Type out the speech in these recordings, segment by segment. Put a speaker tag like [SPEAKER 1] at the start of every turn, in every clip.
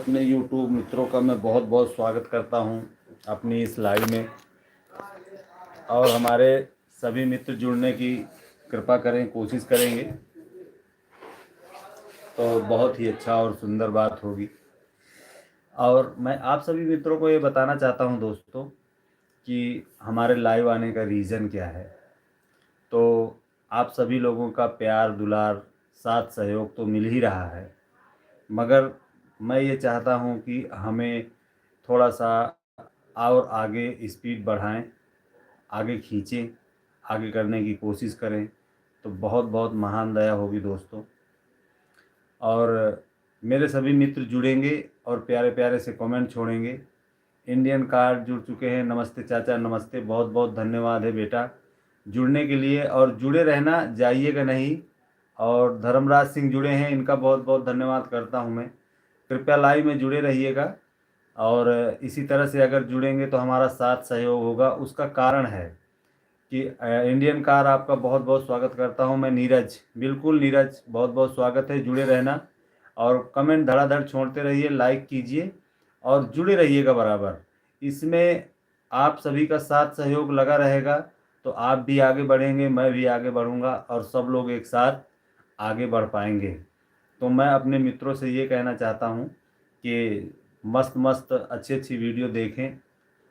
[SPEAKER 1] अपने YouTube मित्रों का मैं बहुत बहुत स्वागत करता हूं अपनी इस लाइव में। और हमारे सभी मित्र जुड़ने की कृपा करें, कोशिश करेंगे तो बहुत ही अच्छा और सुंदर बात होगी। और मैं आप सभी मित्रों को ये बताना चाहता हूं दोस्तों कि हमारे लाइव आने का रीज़न क्या है। तो आप सभी लोगों का प्यार, दुलार, साथ सहयोग तो मिल ही रहा है, मगर मैं ये चाहता हूँ कि हमें थोड़ा सा और आगे स्पीड बढ़ाएं, आगे खींचें, आगे करने की कोशिश करें तो बहुत बहुत महान दया होगी दोस्तों। और मेरे सभी मित्र जुड़ेंगे और प्यारे प्यारे से कमेंट छोड़ेंगे। इंडियन कार जुड़ चुके हैं, नमस्ते चाचा, नमस्ते, बहुत बहुत धन्यवाद है बेटा जुड़ने के लिए। और जुड़े रहना, जाइएगा नहीं। और धर्मराज सिंह जुड़े हैं, इनका बहुत बहुत धन्यवाद करता हूं मैं। कृपया लाइव में जुड़े रहिएगा और इसी तरह से अगर जुड़ेंगे तो हमारा साथ सहयोग होगा। उसका कारण है कि इंडियन कार आपका बहुत बहुत स्वागत करता हूं मैं। नीरज, बिल्कुल नीरज, बहुत बहुत स्वागत है, जुड़े रहना और कमेंट धड़ाधड़ छोड़ते रहिए, लाइक कीजिए और जुड़े रहिएगा बराबर। इसमें आप सभी का साथ सहयोग लगा रहेगा तो आप भी आगे बढ़ेंगे, मैं भी आगे बढ़ूंगा और सब लोग एक साथ आगे बढ़ पाएंगे। तो मैं अपने मित्रों से ये कहना चाहता हूँ कि मस्त मस्त अच्छी अच्छी वीडियो देखें।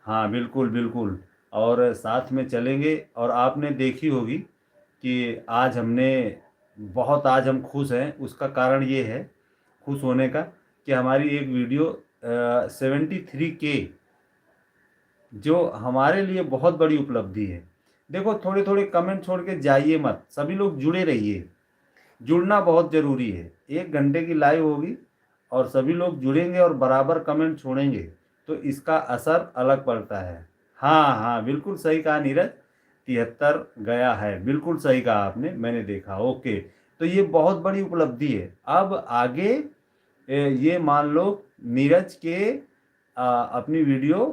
[SPEAKER 1] हाँ बिल्कुल बिल्कुल, और साथ में चलेंगे। और आपने देखी होगी कि आज हम खुश हैं। उसका कारण ये है खुश होने का कि हमारी एक वीडियो 73K, जो हमारे लिए बहुत बड़ी उपलब्धि है। देखो, थोड़े थोड़े कमेंट छोड़ के जाइए मत, सभी लोग जुड़े रहिए। जुड़ना बहुत ज़रूरी है। 1 घंटे की लाइव होगी और सभी लोग जुड़ेंगे और बराबर कमेंट छोड़ेंगे तो इसका असर अलग पड़ता है। हाँ हाँ, बिल्कुल सही कहा नीरज, 73 गया है, बिल्कुल सही कहा आपने, मैंने देखा। ओके, तो ये बहुत बड़ी उपलब्धि है। अब आगे ये मान लो नीरज के अपनी वीडियो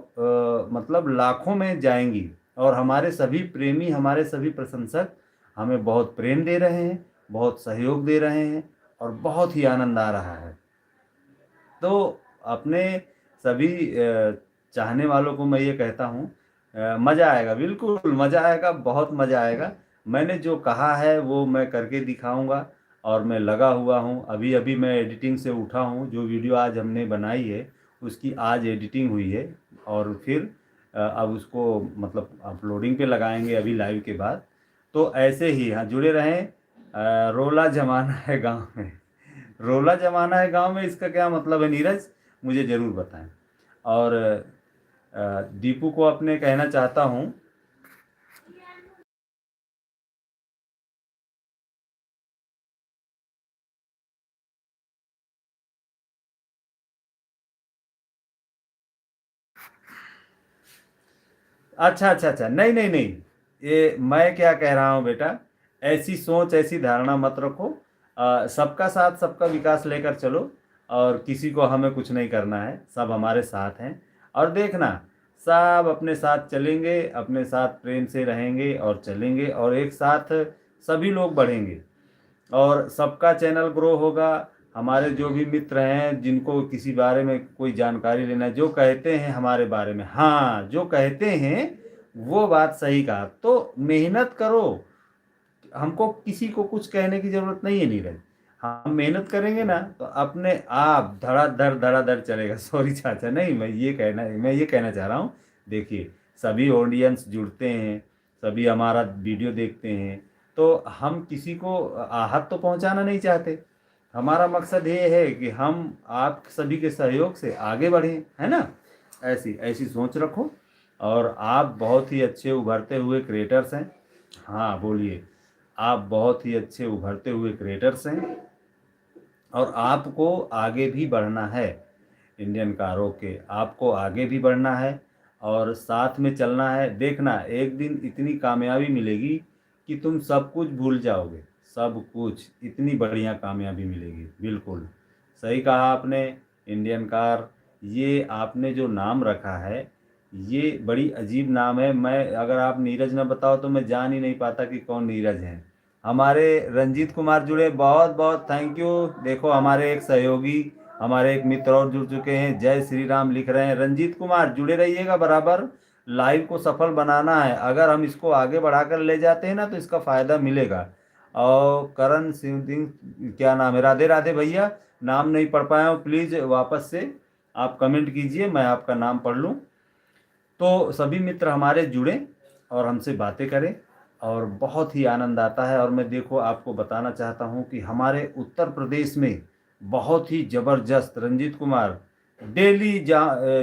[SPEAKER 1] मतलब लाखों में जाएंगी और हमारे सभी प्रेमी, हमारे सभी प्रशंसक हमें बहुत प्रेम दे रहे हैं, बहुत सहयोग दे रहे हैं और बहुत ही आनंद आ रहा है। तो अपने सभी चाहने वालों को मैं ये कहता हूँ, मज़ा आएगा, बिल्कुल मज़ा आएगा, बहुत मज़ा आएगा। मैंने जो कहा है वो मैं करके दिखाऊंगा और मैं लगा हुआ हूँ। अभी अभी मैं एडिटिंग से उठा हूँ। जो वीडियो आज हमने बनाई है उसकी आज एडिटिंग हुई है और फिर अब उसको मतलब अपलोडिंग पे लगाएंगे अभी लाइव के बाद। तो ऐसे ही हाँ, जुड़े रहें। रोला जमाना है गांव में, रोला जमाना है गांव में, इसका क्या मतलब है नीरज, मुझे ज़रूर बताएं। और दीपू को अपने कहना चाहता हूं। अच्छा अच्छा अच्छा, नहीं नहीं नहीं, ये मैं क्या कह रहा हूँ बेटा, ऐसी सोच, ऐसी धारणा मत रखो। सबका साथ, सबका विकास लेकर चलो और किसी को हमें कुछ नहीं करना है, सब हमारे साथ हैं। और देखना, सब अपने साथ चलेंगे, अपने साथ प्रेम से रहेंगे और चलेंगे और एक साथ सभी लोग बढ़ेंगे और सबका चैनल ग्रो होगा। हमारे जो भी मित्र हैं जिनको किसी बारे में कोई जानकारी लेना है, जो कहते हैं हमारे बारे में, हाँ जो कहते हैं वो बात सही कहा, तो मेहनत करो। हमको किसी को कुछ कहने की ज़रूरत नहीं है नीरज। हम मेहनत करेंगे ना तो अपने आप धड़ाधड़ चलेगा। सॉरी चाचा, नहीं, मैं ये कहना चाह रहा हूँ। देखिए, सभी ऑडियंस जुड़ते हैं, सभी हमारा वीडियो देखते हैं, तो हम किसी को आहत तो पहुंचाना नहीं चाहते। हमारा मकसद ये है कि हम आप सभी के सहयोग से आगे बढ़ें, है ना। ऐसी ऐसी सोच रखो। और आप बहुत ही अच्छे उभरते हुए क्रिएटर्स हैं। हाँ बोलिए, आप बहुत ही अच्छे उभरते हुए क्रिएटर्स हैं और आपको आगे भी बढ़ना है। इंडियन कारों के आपको आगे भी बढ़ना है और साथ में चलना है। देखना, एक दिन इतनी कामयाबी मिलेगी कि तुम सब कुछ भूल जाओगे, सब कुछ, इतनी बढ़िया कामयाबी मिलेगी। बिल्कुल सही कहा आपने। इंडियन कार, ये आपने जो नाम रखा है ये बड़ी अजीब नाम है। मैं, अगर आप नीरज न बताओ तो मैं जान ही नहीं पाता कि कौन नीरज है। हमारे रंजीत कुमार जुड़े, बहुत बहुत थैंक यू। देखो, हमारे एक सहयोगी हमारे एक मित्र और जुड़ चुके हैं, जय श्री राम लिख रहे हैं। रंजीत कुमार जुड़े रहिएगा बराबर, लाइव को सफल बनाना है। अगर हम इसको आगे बढ़ाकर ले जाते हैं ना तो इसका फायदा मिलेगा। और करण सिंह, क्या नाम है, राधे राधे भैया, नाम नहीं पढ़ पाया हूँ, प्लीज वापस से आप कमेंट कीजिए, मैं आपका नाम पढ़ लूँ। तो सभी मित्र हमारे जुड़े और हमसे बातें करें, और बहुत ही आनंद आता है। और मैं देखो आपको बताना चाहता हूँ कि हमारे उत्तर प्रदेश में बहुत ही ज़बरदस्त, रंजीत कुमार डेली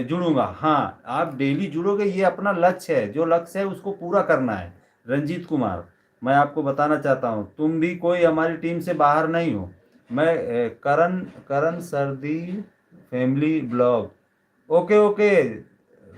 [SPEAKER 1] जुड़ूंगा। हाँ, आप डेली जुड़ोगे, ये अपना लक्ष्य है, जो लक्ष्य है उसको पूरा करना है। रंजीत कुमार, मैं आपको बताना चाहता हूँ, तुम भी कोई हमारी टीम से बाहर नहीं हो। मैं करण करण सर्दी family blog, okay okay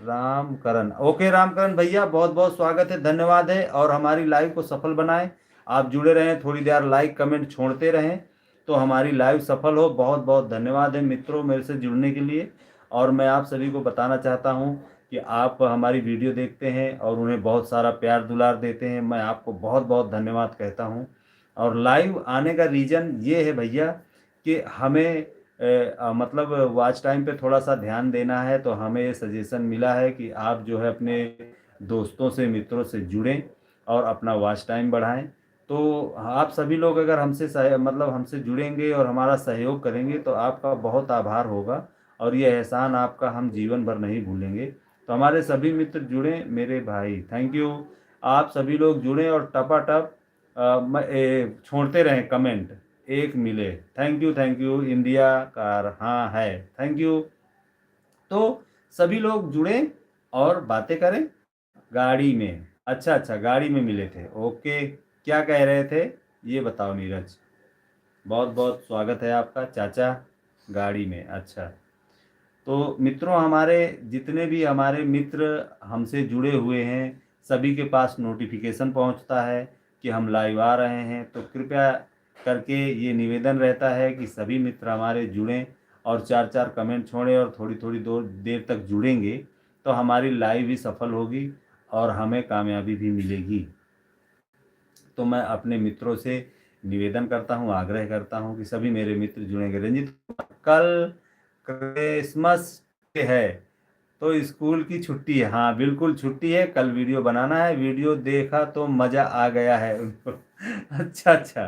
[SPEAKER 1] Ramkaran, okay Ramkaran भैया, बहुत बहुत स्वागत है, धन्यवाद है। और हमारी लाइव को सफल बनाएं, आप जुड़े रहें, थोड़ी देर लाइक कमेंट छोड़ते रहें तो हमारी लाइव सफल हो। बहुत बहुत धन्यवाद है मित्रों मेरे से जुड़ने के लिए। और मैं आप सभी को बताना चाहता हूं कि आप हमारी वीडियो देखते हैं और उन्हें बहुत सारा प्यार दुलार देते हैं, मैं आपको बहुत बहुत धन्यवाद कहता हूं। और लाइव आने का रीज़न ये है भैया कि हमें मतलब वॉच टाइम पे थोड़ा सा ध्यान देना है, तो हमें ये सजेशन मिला है कि आप जो है अपने दोस्तों से मित्रों से जुड़ें और अपना वॉच टाइम बढ़ाएं। तो आप सभी लोग अगर मतलब हमसे जुड़ेंगे और हमारा सहयोग करेंगे तो आपका बहुत आभार होगा, और ये एहसान आपका हम जीवन भर नहीं भूलेंगे। तो हमारे सभी मित्र जुड़ें मेरे भाई, थैंक यू। आप सभी लोग जुड़ें और टपाटप छोड़ते रहें कमेंट, एक मिले। थैंक यू इंडिया कार, हाँ है, थैंक यू। तो सभी लोग जुड़े और बातें करें गाड़ी में। अच्छा अच्छा, गाड़ी में मिले थे, ओके, क्या कह रहे थे ये बताओ नीरज। बहुत बहुत स्वागत है आपका चाचा, गाड़ी में, अच्छा। तो मित्रों, हमारे जितने भी हमारे मित्र हमसे जुड़े हुए हैं सभी के पास नोटिफिकेशन पहुंचता है कि हम लाइव आ रहे हैं। तो कृपया करके ये निवेदन रहता है कि सभी मित्र हमारे जुड़ें और चार चार कमेंट छोड़ें और थोड़ी थोड़ी देर तक जुड़ेंगे तो हमारी लाइव भी सफल होगी और हमें कामयाबी भी मिलेगी। तो मैं अपने मित्रों से निवेदन करता हूँ, आग्रह करता हूँ कि सभी मेरे मित्र जुड़ेंगे। रंजित, कल क्रिसमस है तो स्कूल की छुट्टी है। हाँ बिल्कुल छुट्टी है, कल वीडियो बनाना है, वीडियो देखा तो मज़ा आ गया है उनको। अच्छा अच्छा,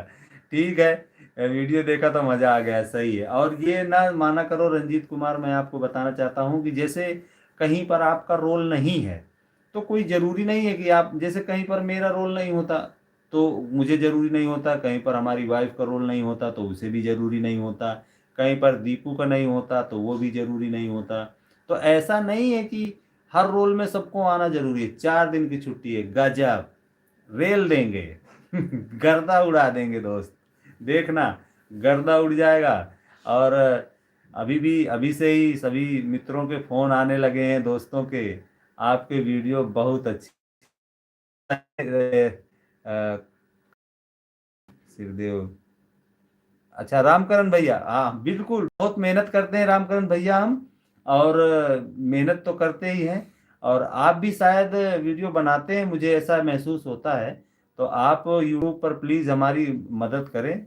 [SPEAKER 1] ठीक है, वीडियो देखा तो मज़ा आ गया, सही है। और ये ना माना करो रंजीत कुमार, मैं आपको बताना चाहता हूँ कि जैसे कहीं पर आपका रोल नहीं है तो कोई ज़रूरी नहीं है कि आप, जैसे कहीं पर मेरा रोल नहीं होता तो मुझे ज़रूरी नहीं होता, कहीं पर हमारी वाइफ का रोल नहीं होता तो उसे भी ज़रूरी नहीं होता, कहीं पर दीपू का नहीं होता तो वो भी ज़रूरी नहीं होता। तो ऐसा नहीं है कि हर रोल में सबको आना जरूरी है। 4 दिन की छुट्टी है, गजब, रेल देंगे। गर्दा उड़ा देंगे दोस्त, देखना, गर्दा उड़ जाएगा। और अभी से ही सभी मित्रों के फोन आने लगे हैं, दोस्तों के, आपके वीडियो बहुत अच्छी। सिरदेव, अच्छा रामकरण भैया, हाँ बिल्कुल, बहुत मेहनत करते हैं रामकरण भैया हम, और मेहनत तो करते ही हैं। और आप भी शायद वीडियो बनाते हैं, मुझे ऐसा महसूस होता है। तो आप यूट्यूब पर प्लीज़ हमारी मदद करें,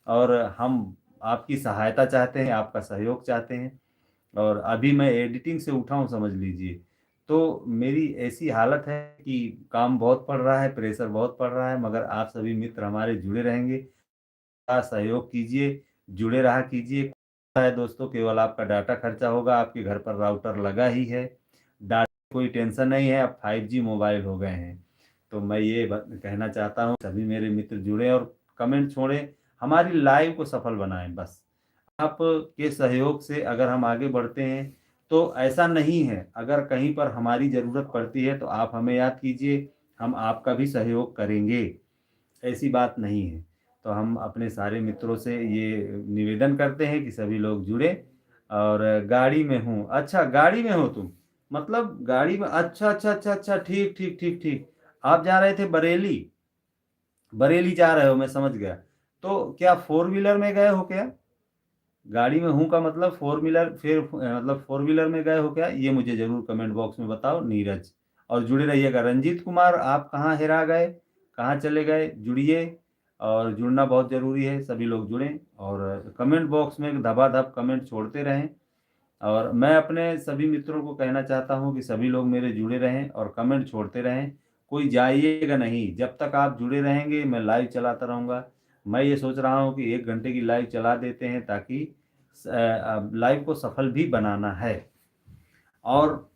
[SPEAKER 1] और हम आपकी सहायता चाहते हैं, आपका सहयोग चाहते हैं। और अभी मैं एडिटिंग से उठा हूँ समझ लीजिए, तो मेरी ऐसी हालत है कि काम बहुत पड़ रहा है, प्रेशर बहुत पड़ रहा है, मगर आप सभी मित्र हमारे जुड़े रहेंगे, का सहयोग कीजिए, जुड़े रहा कीजिए। है दोस्तों, केवल आपका डाटा खर्चा होगा, आपके घर पर राउटर लगा ही है, डाटा कोई टेंशन नहीं है, अब 5G मोबाइल हो गए हैं। तो मैं ये कहना चाहता हूँ सभी मेरे मित्र जुड़े और कमेंट छोड़ें, हमारी लाइव को सफल बनाएं। बस आपके सहयोग से अगर हम आगे बढ़ते हैं तो ऐसा नहीं है, अगर कहीं पर हमारी ज़रूरत पड़ती है तो आप हमें याद कीजिए, हम आपका भी सहयोग करेंगे, ऐसी बात नहीं है। तो हम अपने सारे मित्रों से ये निवेदन करते हैं कि सभी लोग जुड़े। और गाड़ी में हूँ, अच्छा गाड़ी में हो तुम, मतलब गाड़ी में, अच्छा अच्छा अच्छा अच्छा, ठीक ठीक ठीक ठीक, आप जा रहे थे बरेली, बरेली जा रहे हो, मैं समझ गया। तो क्या फोर व्हीलर में गए हो क्या? गाड़ी में हूँ का मतलब फोर व्हीलर, फिर मतलब फोर व्हीलर में गए हो क्या, ये मुझे जरूर कमेंट बॉक्स में बताओ नीरज। और जुड़े रहिएगा। रंजीत कुमार, आप कहाँ हेरा गए, कहाँ चले गए, जुड़िए और जुड़ना बहुत ज़रूरी है। सभी लोग जुड़ें और कमेंट बॉक्स में धबाधब कमेंट छोड़ते रहें। और मैं अपने सभी मित्रों को कहना चाहता हूँ कि सभी लोग मेरे जुड़े रहें और कमेंट छोड़ते रहें। कोई जाइएगा नहीं, जब तक आप जुड़े रहेंगे मैं लाइव चलाता रहूँगा। मैं ये सोच रहा हूँ कि 1 घंटे की लाइव चला देते हैं, ताकि लाइव को सफल भी बनाना है। और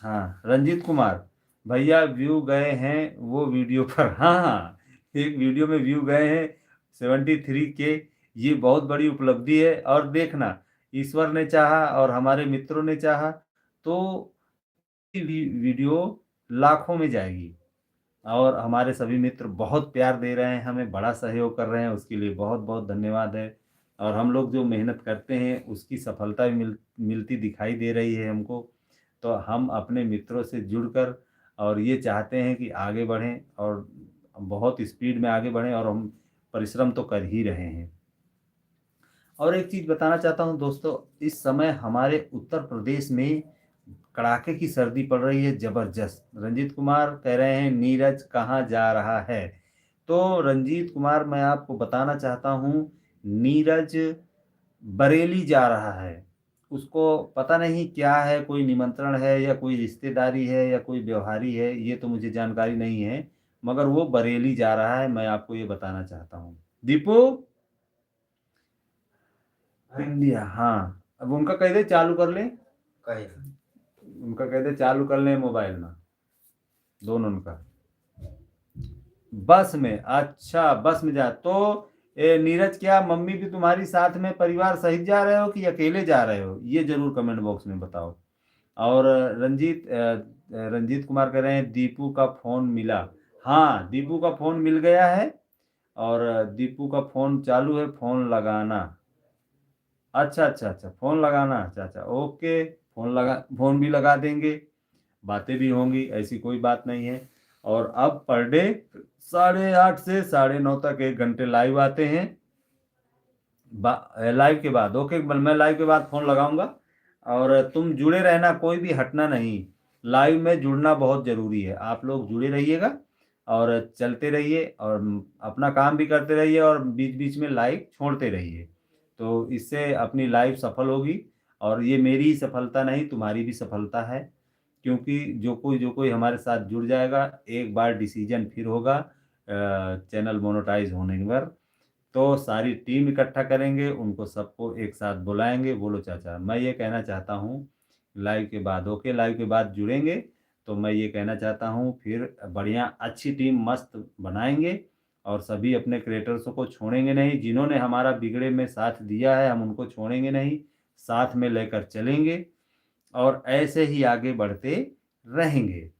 [SPEAKER 1] हाँ, रंजीत कुमार भैया व्यू गए हैं वो वीडियो पर। हाँ, हाँ, एक वीडियो में व्यू गए हैं 73 के। ये बहुत बड़ी उपलब्धि है। और देखना, ईश्वर ने चाहा और हमारे मित्रों ने चाहा तो वीडियो लाखों में जाएगी। और हमारे सभी मित्र बहुत प्यार दे रहे हैं, हमें बड़ा सहयोग कर रहे हैं, उसके लिए बहुत बहुत धन्यवाद है। और हम लोग जो मेहनत करते हैं उसकी सफलता भी मिलती दिखाई दे रही है हमको। तो हम अपने मित्रों से जुड़कर और ये चाहते हैं कि आगे बढ़ें और बहुत स्पीड में आगे बढ़ें, और हम परिश्रम तो कर ही रहे हैं। और एक चीज़ बताना चाहता हूँ दोस्तों, इस समय हमारे उत्तर प्रदेश में कड़ाके की सर्दी पड़ रही है ज़बरदस्त। रंजीत कुमार कह रहे हैं नीरज कहाँ जा रहा है? तो रंजीत कुमार, मैं आपको बताना चाहता हूँ, नीरज बरेली जा रहा है। उसको पता नहीं क्या है, कोई निमंत्रण है या कोई रिश्तेदारी है या कोई व्यवहारी है, ये तो मुझे जानकारी नहीं है, मगर वो बरेली जा रहा है, मैं आपको ये बताना चाहता हूँ। दीपू इंडिया, हाँ, अब उनका कह दे चालू कर ले, उनका कह दे चालू कर ले मोबाइल में, दोनों उनका बस में। अच्छा, बस में जा तो नीरज, क्या मम्मी भी तुम्हारी साथ में परिवार सहित जा रहे हो कि अकेले जा रहे हो? ये जरूर कमेंट बॉक्स में बताओ। और रंजीत कुमार कह रहे हैं दीपू का फ़ोन मिला। हाँ, दीपू का फ़ोन मिल गया है और दीपू का फ़ोन चालू है, फ़ोन लगाना। अच्छा अच्छा अच्छा, फ़ोन लगाना, अच्छा अच्छा, ओके, फ़ोन भी लगा देंगे, बातें भी होंगी, ऐसी कोई बात नहीं है। और अब पर डे 8:30 से 9:30 तक 1 घंटे लाइव आते हैं। लाइव के बाद ओके, मैं लाइव के बाद फ़ोन लगाऊंगा और तुम जुड़े रहना, कोई भी हटना नहीं। लाइव में जुड़ना बहुत ज़रूरी है। आप लोग जुड़े रहिएगा और चलते रहिए और अपना काम भी करते रहिए और बीच बीच में लाइव छोड़ते रहिए। तो इससे अपनी लाइफ सफल होगी। और ये मेरी ही सफलता नहीं, तुम्हारी भी सफलता है, क्योंकि जो कोई हमारे साथ जुड़ जाएगा, एक बार डिसीजन फिर होगा चैनल मोनेटाइज होने पर, तो सारी टीम इकट्ठा करेंगे, उनको सबको एक साथ बुलाएंगे। बोलो चाचा, मैं ये कहना चाहता हूँ लाइव के बाद, ओके, लाइव के बाद जुड़ेंगे तो मैं ये कहना चाहता हूँ फिर बढ़िया अच्छी टीम मस्त बनाएंगे और सभी अपने क्रिएटर्सों को छोड़ेंगे नहीं। जिन्होंने हमारा बिगड़े में साथ दिया है हम उनको छोड़ेंगे नहीं, साथ में लेकर चलेंगे और ऐसे ही आगे बढ़ते रहेंगे।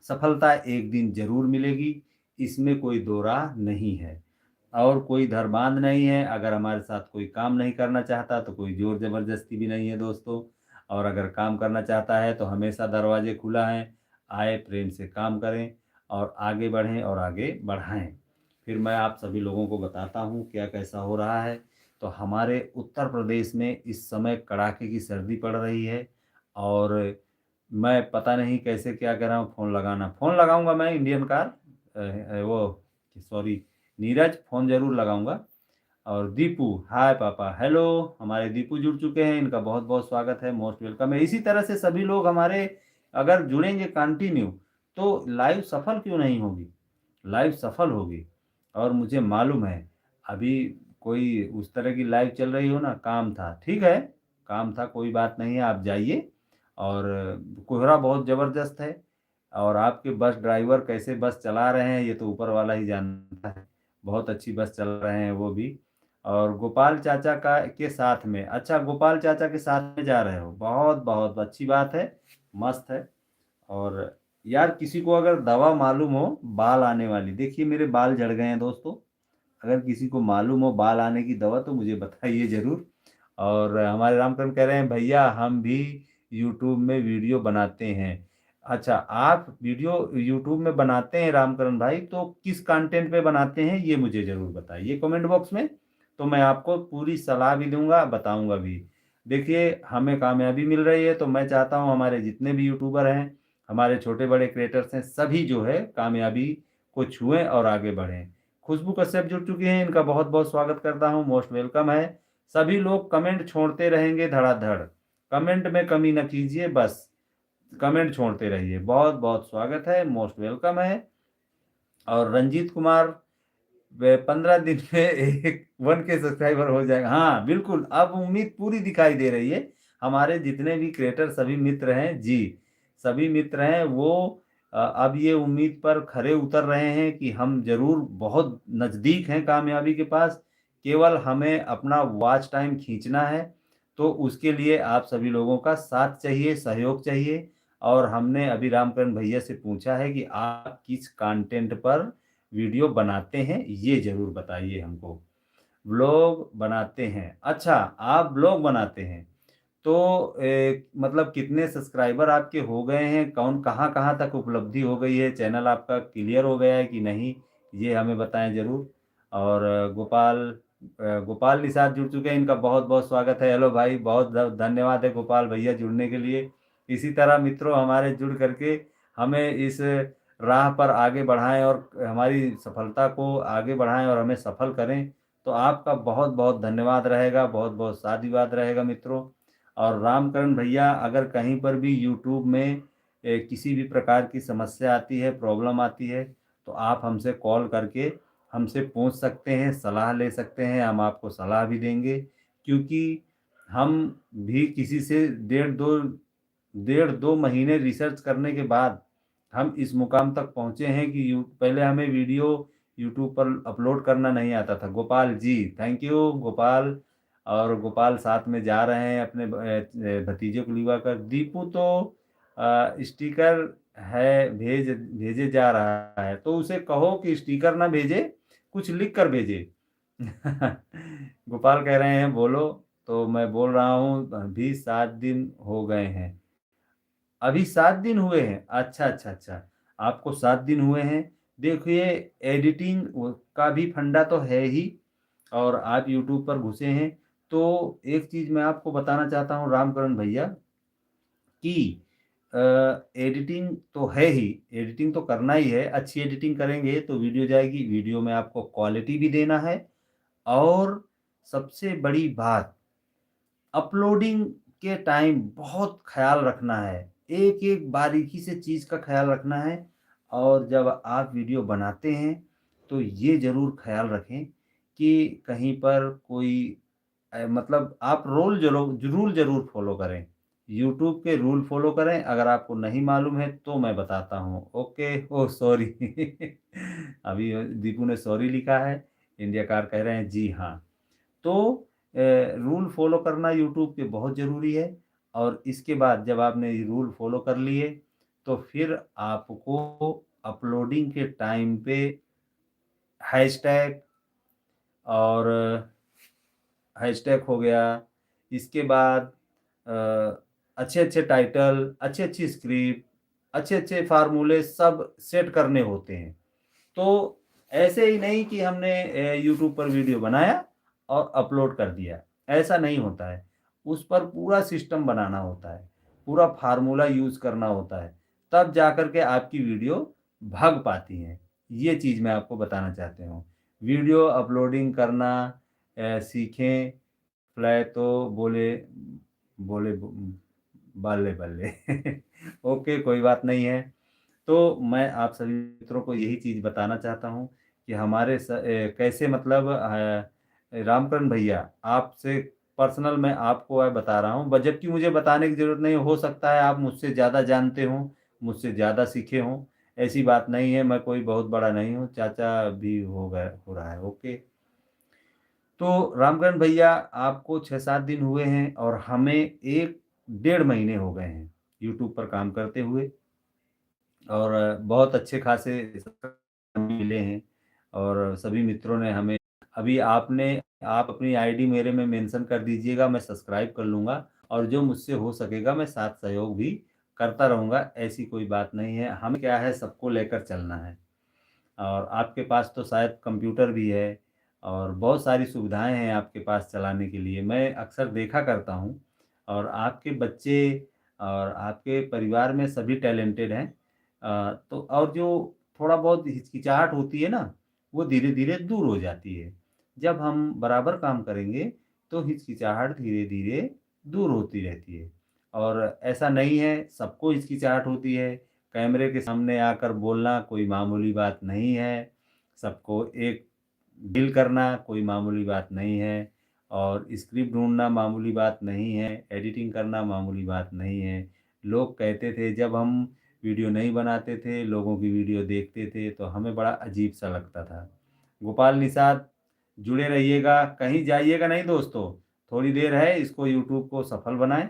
[SPEAKER 1] सफलता एक दिन जरूर मिलेगी, इसमें कोई दो राह नहीं है। और कोई धर्मांध नहीं है। अगर हमारे साथ कोई काम नहीं करना चाहता तो कोई जोर ज़बरदस्ती भी नहीं है दोस्तों। और अगर काम करना चाहता है तो हमेशा दरवाजे खुला हैं, आए प्रेम से काम करें और आगे बढ़ें और आगे बढ़ाएं। फिर मैं आप सभी लोगों को बताता हूँ क्या कैसा हो रहा है। तो हमारे उत्तर प्रदेश में इस समय कड़ाके की सर्दी पड़ रही है और मैं पता नहीं कैसे क्या कर रहा हूँ। फ़ोन लगाऊंगा मैं इंडियन कार, वो सॉरी, नीरज, फ़ोन ज़रूर लगाऊंगा। और दीपू, हाय पापा, हेलो, हमारे दीपू जुड़ चुके हैं, इनका बहुत बहुत स्वागत है, मोस्ट वेलकम है। इसी तरह से सभी लोग हमारे अगर जुड़ेंगे कंटिन्यू तो लाइव सफल क्यों नहीं होगी, लाइव सफल होगी। और मुझे मालूम है अभी कोई उस तरह की लाइव चल रही हो ना, काम था, ठीक है, काम था, कोई बात नहीं है, आप जाइए। और कोहरा बहुत ज़बरदस्त है और आपके बस ड्राइवर कैसे बस चला रहे हैं ये तो ऊपर वाला ही जानता है। बहुत अच्छी बस चल रहे हैं वो भी। और गोपाल चाचा का के साथ में, अच्छा, गोपाल चाचा के साथ में जा रहे हो, बहुत बहुत अच्छी बात है, मस्त है। और यार किसी को अगर दवा मालूम हो बाल आने वाली, देखिए मेरे बाल झड़ गए हैं दोस्तों, अगर किसी को मालूम हो बाल आने की दवा तो मुझे बताइए ज़रूर। और हमारे रामकरण कह रहे हैं भैया हम भी यूट्यूब में वीडियो बनाते हैं। अच्छा, आप वीडियो यूट्यूब में बनाते हैं रामकरण भाई, तो किस कंटेंट पे बनाते हैं ये मुझे ज़रूर बताइए कमेंट बॉक्स में, तो मैं आपको पूरी सलाह भी दूंगा, बताऊंगा भी। देखिए हमें कामयाबी मिल रही है तो मैं चाहता हूं हमारे जितने भी यूट्यूबर हैं, हमारे छोटे बड़े क्रिएटर्स हैं, सभी जो है कामयाबी को छुएं और आगे बढ़ें। खुशबू कश्यप जुड़ चुकी हैं, इनका बहुत बहुत स्वागत करता हूँ, मोस्ट वेलकम है। सभी लोग कमेंट छोड़ते रहेंगे धड़ाधड़, कमेंट में कमी न कीजिए, बस कमेंट छोड़ते रहिए। बहुत बहुत स्वागत है, मोस्ट वेलकम है। और रंजीत कुमार 15 दिन में एक 1K सब्सक्राइबर हो जाएगा। हाँ बिल्कुल, अब उम्मीद पूरी दिखाई दे रही है। हमारे जितने भी क्रिएटर सभी मित्र हैं जी, सभी मित्र हैं वो अब ये उम्मीद पर खरे उतर रहे हैं कि हम जरूर बहुत नज़दीक हैं कामयाबी के पास, केवल हमें अपना वॉच टाइम खींचना है। तो उसके लिए आप सभी लोगों का साथ चाहिए, सहयोग चाहिए। और हमने अभी रामकरण भैया से पूछा है कि आप किस कंटेंट पर वीडियो बनाते हैं, ये ज़रूर बताइए हमको। व्लॉग बनाते हैं, अच्छा आप व्लॉग बनाते हैं, तो मतलब कितने सब्सक्राइबर आपके हो गए हैं, कौन कहाँ-कहाँ तक उपलब्धि हो गई है, चैनल आपका क्लियर हो गया है कि नहीं, ये हमें बताएँ ज़रूर। और गोपाल निषाद जुड़ चुके हैं, इनका बहुत-बहुत स्वागत है। हेलो भाई, बहुत धन्यवाद है गोपाल भैया जुड़ने के लिए। इसी तरह मित्रों हमारे जुड़ करके हमें इस राह पर आगे बढ़ाएँ और हमारी सफलता को आगे बढ़ाएँ और हमें सफल करें। तो आपका बहुत-बहुत धन्यवाद रहेगा, बहुत-बहुत साधुवाद रहेगा मित्रों। और रामकरण भैया अगर कहीं पर भी यूट्यूब में किसी भी प्रकार की समस्या आती है, प्रॉब्लम आती है, तो आप हमसे कॉल करके हमसे पूछ सकते हैं, सलाह ले सकते हैं, हम आपको सलाह भी देंगे। क्योंकि हम भी किसी से डेढ़ 2 महीने रिसर्च करने के बाद हम इस मुकाम तक पहुँचे हैं कि यू पहले हमें वीडियो यूट्यूब पर अपलोड करना नहीं आता था। Gopal ji, thank you Gopal. और गोपाल साथ में जा रहे हैं अपने भतीजे को लिवा कर। दीपू तो स्टिकर है भेजे जा रहा है, तो उसे कहो कि स्टिकर ना भेजे, कुछ लिख कर भेजे। गोपाल कह रहे हैं बोलो, तो मैं बोल रहा हूँ अभी 7 दिन हो गए हैं। अभी 7 दिन हुए हैं। अच्छा, अच्छा, अच्छा। आपको 7 दिन हुए हैं। देखिए एडिटिंग का भी फंडा तो है ही, और आप यूट्यूब पर घुसे हैं, तो एक चीज़ मैं आपको बताना चाहता हूँ रामकरण भैया कि एडिटिंग तो है ही, एडिटिंग तो करना ही है। अच्छी एडिटिंग करेंगे तो वीडियो जाएगी, वीडियो में आपको क्वालिटी भी देना है। और सबसे बड़ी बात, अपलोडिंग के टाइम बहुत ख़्याल रखना है, एक-एक बारीकी से चीज़ का ख़्याल रखना है। और जब आप वीडियो बनाते हैं, तो ये ज़रूर ख़्याल रखें कि कहीं पर कोई मतलब आप रूल ज़रूर फ़ॉलो करें। यूट्यूब के रूल फ़ॉलो करें, अगर आपको नहीं मालूम है तो मैं बताता हूँ। Okay, oh sorry. अभी दीपू ने सॉरी लिखा है, इंडिया कार कह रहे हैं जी हाँ। तो रूल फॉलो करना यूट्यूब के बहुत ज़रूरी है। और इसके बाद जब आपने ये रूल फॉलो कर लिए, तो फिर आपको अपलोडिंग के टाइम पे हैशटैग और हैशटैग हो गया, इसके बाद अच्छे-अच्छे टाइटल, अच्छी-अच्छी स्क्रिप्ट, अच्छे-अच्छे फ़ॉर्मूले सब सेट करने होते हैं। तो ऐसे ही नहीं कि हमने यूट्यूब पर वीडियो बनाया और अपलोड कर दिया, ऐसा नहीं होता है। उस पर पूरा सिस्टम बनाना होता है, पूरा फ़ॉर्मूला यूज़ करना होता है, तब जाकर के आपकी वीडियो भग पाती हैं। ये चीज़ मैं आपको बताना चाहती हूँ। वीडियो अपलोडिंग करना सीखें, फ्लै तो बोले बोले बल्ले-बल्ले। ओके, कोई बात नहीं है। तो मैं आप सभी मित्रों को यही चीज़ बताना चाहता हूँ कि हमारे कैसे मतलब रामकरण भैया आपसे पर्सनल मैं आपको बता रहा हूँ, जबकि मुझे बताने की ज़रूरत नहीं है। हो सकता है आप मुझसे ज़्यादा जानते हों, मुझसे ज़्यादा सीखे हों, ऐसी बात नहीं है। मैं कोई बहुत बड़ा नहीं हूँ, चाचा भी हो रहा है। ओके। तो रामकरण भैया आपको 6-7 दिन हुए हैं और हमें 1 डेढ़ महीने हो गए हैं यूट्यूब पर काम करते हुए। और बहुत अच्छे खासे मिले हैं। और सभी मित्रों ने हमें अभी आप अपनी आईडी मेरे में मेंशन कर दीजिएगा, मैं सब्सक्राइब कर लूँगा। और जो मुझसे हो सकेगा मैं साथ सहयोग भी करता रहूँगा, ऐसी कोई बात नहीं है। हमें क्या है, सबको लेकर चलना है। और आपके पास तो शायद कंप्यूटर भी है और बहुत सारी सुविधाएँ हैं आपके पास चलाने के लिए, मैं अक्सर देखा करता हूँ। और आपके बच्चे और आपके परिवार में सभी टैलेंटेड हैं। तो और जो थोड़ा बहुत हिचकिचाहट होती है ना, वो धीरे धीरे दूर हो जाती है। जब हम बराबर काम करेंगे तो हिचकिचाहट धीरे धीरे दूर होती रहती है। और ऐसा नहीं है, सबको हिचकिचाहट होती है। कैमरे के सामने आकर बोलना कोई मामूली बात नहीं है। सबको एक डील करना कोई मामूली बात नहीं है। और स्क्रिप्ट ढूँढना मामूली बात नहीं है, एडिटिंग करना मामूली बात नहीं है। लोग कहते थे जब हम वीडियो नहीं बनाते थे, लोगों की वीडियो देखते थे तो हमें बड़ा अजीब-सा लगता था। गोपाल निषाद जुड़े रहिएगा, कहीं जाइएगा नहीं दोस्तों। थोड़ी देर है, इसको यूट्यूब को सफल बनाएँ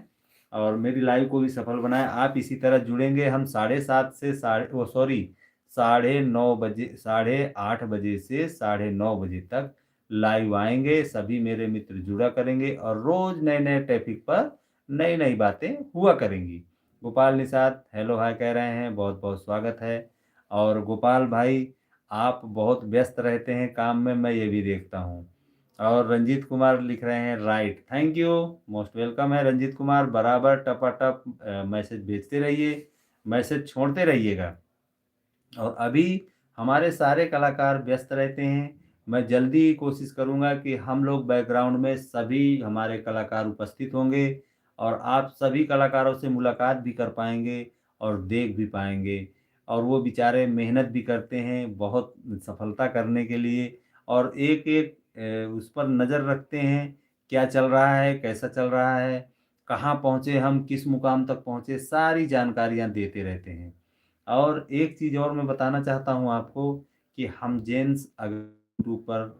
[SPEAKER 1] और मेरी लाइव को भी सफल बनाएँ। आप इसी तरह जुड़ेंगे, हम 7:30 से साढ़े 9 बजे, 8:30 बजे से 9:30 बजे तक लाइव आएँगे। सभी मेरे मित्र जुड़ा करेंगे और रोज़ नए-नए टॉपिक पर नई-नई बातें हुआ करेंगी। गोपाल निषाद हेलो हाय कह रहे हैं, बहुत-बहुत स्वागत है। और गोपाल भाई आप बहुत व्यस्त रहते हैं काम में, मैं ये भी देखता हूँ। और रंजीत कुमार लिख रहे हैं right, thank you, most welcome है रंजीत कुमार। बराबर टपाटप मैसेज भेजते रहिए, मैसेज छोड़ते रहिएगा। और अभी हमारे सारे कलाकार व्यस्त रहते हैं। मैं जल्दी कोशिश करूँगा कि हम लोग बैकग्राउंड में सभी हमारे कलाकार उपस्थित होंगे और आप सभी कलाकारों से मुलाकात भी कर पाएँगे और देख भी पाएँगे। और वो बेचारे मेहनत भी करते हैं बहुत सफलता करने के लिए और एक-एक उस पर नज़र रखते हैं, क्या चल रहा है, कैसा चल रहा है, कहाँ पहुँचे हम, किस मुकाम तक पहुँचे, सारी जानकारियाँ देते रहते हैं। और एक चीज़ और मैं बताना चाहता हूँ आपको कि हम जेंट्स अगर यूट्यूब पर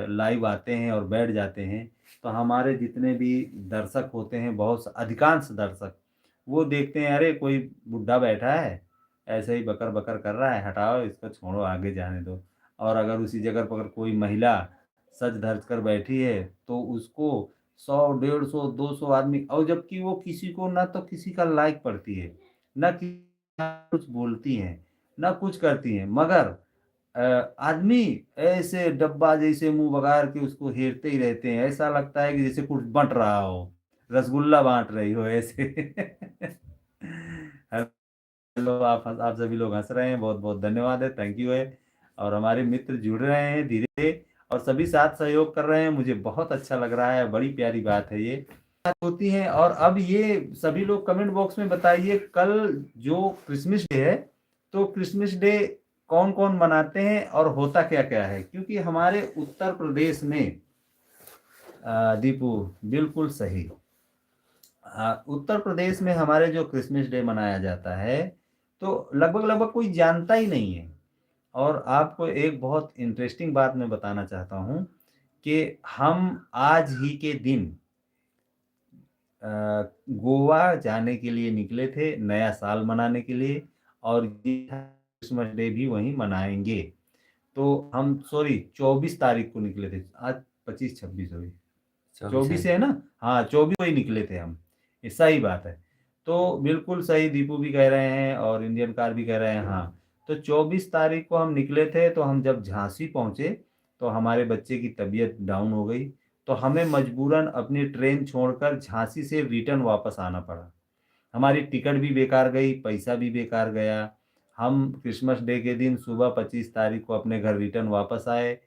[SPEAKER 1] लाइव आते हैं और बैठ जाते हैं, तो हमारे जितने भी दर्शक होते हैं, बहुत अधिकांश दर्शक, वो देखते हैं अरे कोई बुड्ढा बैठा है, ऐसे ही बकर-बकर कर रहा है, हटाओ इसको छोड़ो आगे जाने दो। और अगर उसी जगह पर अगर कोई महिला सज-धज कर बैठी है, तो उसको 100, 150, 200 आदमी, और जबकि वो किसी को ना तो किसी का लाइक पढ़ती है, ना कि कुछ बोलती हैं, ना कुछ करती हैं, मगर आदमी ऐसे डब्बा जैसे मुँह बगाड़ के उसको हेरते ही रहते हैं। ऐसा लगता है कि जैसे कुछ बँट रहा हो, रसगुल्ला बाँट रही हो ऐसे। हेलो, आप सभी लोग हँस रहे हैं, बहुत-बहुत धन्यवाद है, थैंक यू है। और हमारे मित्र जुड़ रहे हैं धीरे और सभी साथ सहयोग कर रहे हैं, मुझे बहुत अच्छा लग रहा है, बड़ी प्यारी बात है ये। होती हैं। और अब ये सभी लोग कमेंट बॉक्स में बताइए, कल जो क्रिसमस डे है, तो क्रिसमस डे कौन-कौन मनाते हैं और होता क्या-क्या है? क्योंकि हमारे उत्तर प्रदेश में दीपू बिल्कुल सही। उत्तर प्रदेश में हमारे जो क्रिसमस डे मनाया जाता है, तो लगभग-लगभग कोई जानता ही नहीं है। और आपको एक बहुत इंटरेस्टिंग बात मैं बताना चाहता हूँ कि हम आज ही के दिन गोवा जाने के लिए निकले थे नया साल मनाने के लिए और ये क्रिसमस डे भी वहीं मनाएँगे। तो हम सॉरी 24 तारीख को निकले थे। आज 25-26 हुई।
[SPEAKER 2] 24 है।
[SPEAKER 1] 24 है ना? हाँ, 24 को ही निकले थे हम। ये सही बात है। तो बिल्कुल सही दीपू भी कह रहे हैं और इंडियन कार भी कह रहे हैं हाँ। तो 24 तारीख को हम निकले थे, तो हम जब झांसी पहुँचे, तो हमारे बच्चे की तबीयत डाउन हो गई। तो हमें मजबूरन अपनी ट्रेन छोड़कर झांसी से रिटर्न वापस आना पड़ा। हमारी टिकट भी बेकार गई, पैसा भी बेकार गया। हम क्रिसमस डे के दिन सुबह 25 तारीख को अपने घर रिटर्न वापस आए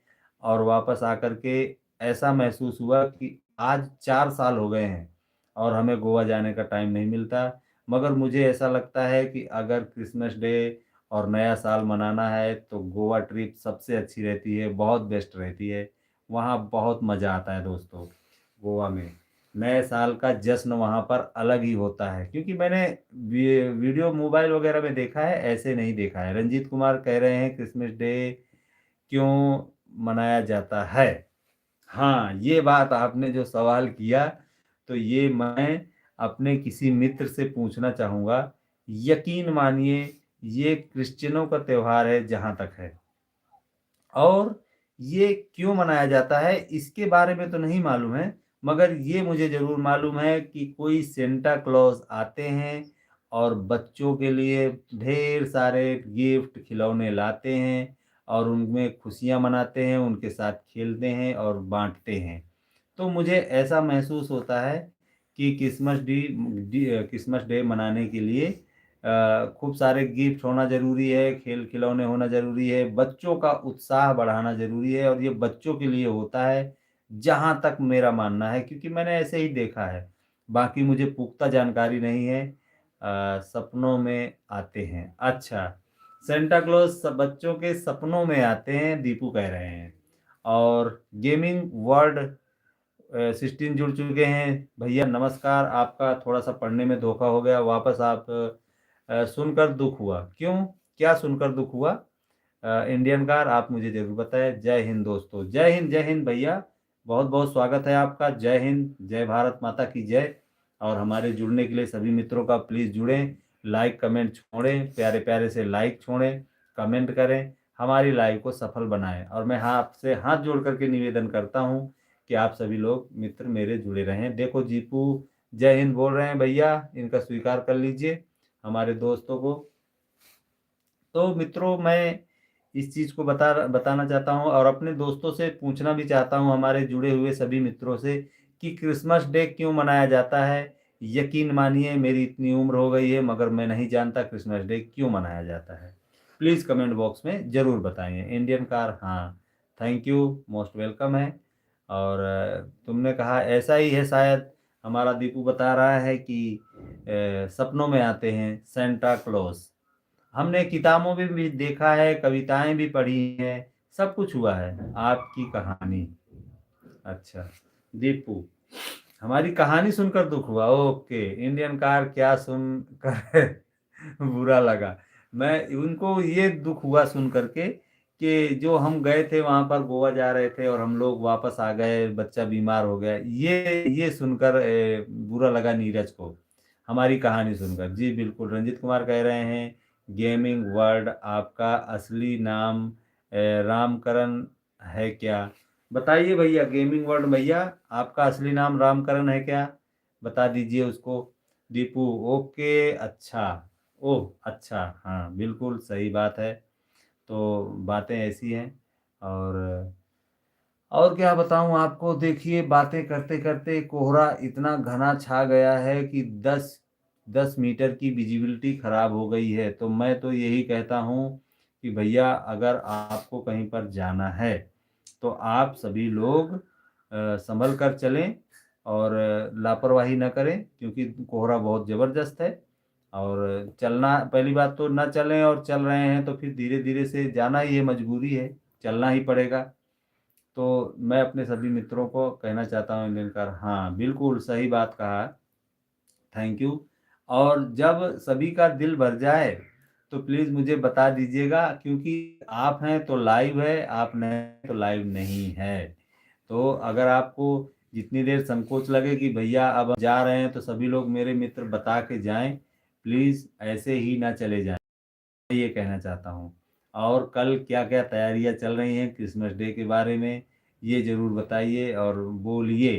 [SPEAKER 1] और वापस आकर के ऐसा महसूस हुआ कि आज 4 साल हो गए हैं और हमें गोवा जाने का टाइम नहीं मिलता। मगर मुझे ऐसा लगता है कि अगर क्रिसमस डे और नया साल मनाना है तो गोवा ट्रिप सबसे अच्छी रहती है, बहुत बेस्ट रहती है। वहाँ बहुत मज़ा आता है दोस्तों, गोवा में। नए साल का जश्न वहाँ पर अलग ही होता है क्योंकि मैंने वीडियो मोबाइल वगैरह में देखा है, ऐसे नहीं देखा है। रंजीत कुमार कह रहे हैं क्रिसमस डे क्यों मनाया जाता है? हाँ, ये बात आपने जो सवाल किया, तो ये मैं अपने किसी मित्र से पूछना चाहूँगा। यकीन मानिए, ये क्रिश्चियनों का त्योहार है जहाँ तक है। और ये क्यों मनाया जाता है, इसके बारे में तो नहीं मालूम है, मगर ये मुझे ज़रूर मालूम है कि कोई सेंटा क्लॉज़ आते हैं और बच्चों के लिए ढेर सारे गिफ्ट, खिलौने लाते हैं और उनमें खुशियाँ मनाते हैं, उनके साथ खेलते हैं और बाँटते हैं। तो मुझे ऐसा महसूस होता है कि क्रिसमस डे मनाने के लिए खूब सारे गिफ्ट होना ज़रूरी है, खेल खिलौने होना ज़रूरी है, बच्चों का उत्साह बढ़ाना ज़रूरी है और ये बच्चों के लिए होता है, जहाँ तक मेरा मानना है, क्योंकि मैंने ऐसे ही देखा है। बाकी मुझे पुख्ता जानकारी नहीं है। सपनों में आते हैं। अच्छा, सेंटा क्लॉज़ बच्चों के सपनों में आते हैं, दीपू कह रहे हैं। और गेमिंग वर्ल्ड 16 जुड़ चुके हैं। भैया नमस्कार, आपका थोड़ा-सा पढ़ने में धोखा हो गया, वापस आप सुनकर दुःख हुआ। क्यों? क्या सुनकर दुःख हुआ? इंडियन कार आप मुझे ज़रूर बताएँ। जय हिंद दोस्तों। जय हिंद भैया। बहुत-बहुत स्वागत है आपका। जय हिंद, जय भारत माता की जय। और हमारे जुड़ने के लिए सभी मित्रों का प्लीज़ जुड़ें, लाइक कमेंट छोड़ें, प्यारे-प्यारे से लाइक छोड़ें, कमेंट करें, हमारी लाइव को सफल बनाएँ। और मैं आपसे हाथ जोड़ कर के निवेदन करता हूँ कि आप सभी लोग मित्र मेरे जुड़े रहें। देखो जीपू जय हिंद बोल रहे हैं भैया, इनका स्वीकार कर लीजिए हमारे दोस्तों को। तो मित्रों, मैं इस चीज़ को बताना चाहता हूँ और अपने दोस्तों से पूछना भी चाहता हूँ, हमारे जुड़े हुए सभी मित्रों से, कि क्रिसमस डे क्यों मनाया जाता है? यकीन मानिए मेरी इतनी उम्र हो गई है मगर मैं नहीं जानता क्रिसमस डे क्यों मनाया जाता है। प्लीज़ कमेंट बॉक्स में ज़रूर बताइए। इंडियन कार हाँ, थैंक यू, मोस्ट वेलकम है। और तुमने कहा ऐसा ही है शायद, हमारा दीपू बता रहा है कि सपनों में आते हैं सेंटा क्लॉज़। हमने किताबों में भी देखा है, कविताएँ भी पढ़ी हैं, सब कुछ हुआ है। आपकी कहानी। अच्छा, दीपू, हमारी कहानी सुनकर दुःख हुआ, ओके। इंडियन कार क्या सुनकर बुरा लगा? मैं उनको ये दुःख हुआ सुन कर के कि जो हम गए थे वहाँ पर, गोवा जा रहे थे और हम लोग वापस आ गए, बच्चा बीमार हो गया। ये सुनकर बुरा लगा नीरज को, हमारी कहानी सुनकर। जी बिल्कुल, रंजित कुमार कह रहे हैं गेमिंग वर्ल्ड आपका असली नाम रामकरण है क्या? बताइए भैया, गेमिंग वर्ल्ड भैया, आपका असली नाम रामकरण है क्या? बता दीजिए उसको। दीपू ओके, अच्छा, ओह अच्छा, हाँ बिल्कुल सही बात है। तो बातें ऐसी हैं। और क्या बताऊं आपको, देखिए बातें करते करते कोहरा इतना घना छा गया है कि 10 मीटर की विजिबिलिटी खराब हो गई है। तो मैं तो यही कहता हूं कि भैया अगर आपको कहीं पर जाना है तो आप सभी लोग संभल कर चलें और लापरवाही न करें, क्योंकि कोहरा बहुत ज़बरदस्त है। और चलना, पहली बात तो ना चलें, और चल रहे हैं तो फिर धीरे धीरे से जाना ही है, मजबूरी है, चलना ही पड़ेगा। तो मैं अपने सभी मित्रों को कहना चाहता हूँ, इंडियन कार हाँ बिल्कुल सही बात कहा, थैंक यू। और जब सभी का दिल भर जाए तो प्लीज़ मुझे बता दीजिएगा, क्योंकि आप हैं तो लाइव है, आप नहीं तो लाइव नहीं है। तो अगर आपको जितनी देर संकोच लगे कि भैया अब हम जा रहे हैं तो सभी लोग मेरे मित्र बता के जाएं, प्लीज़ ऐसे ही ना चले जाएं, मैं ये कहना चाहता हूँ। और कल क्या क्या तैयारियां चल रही हैं क्रिसमस डे के बारे में, ये ज़रूर बताइए और बोलिए।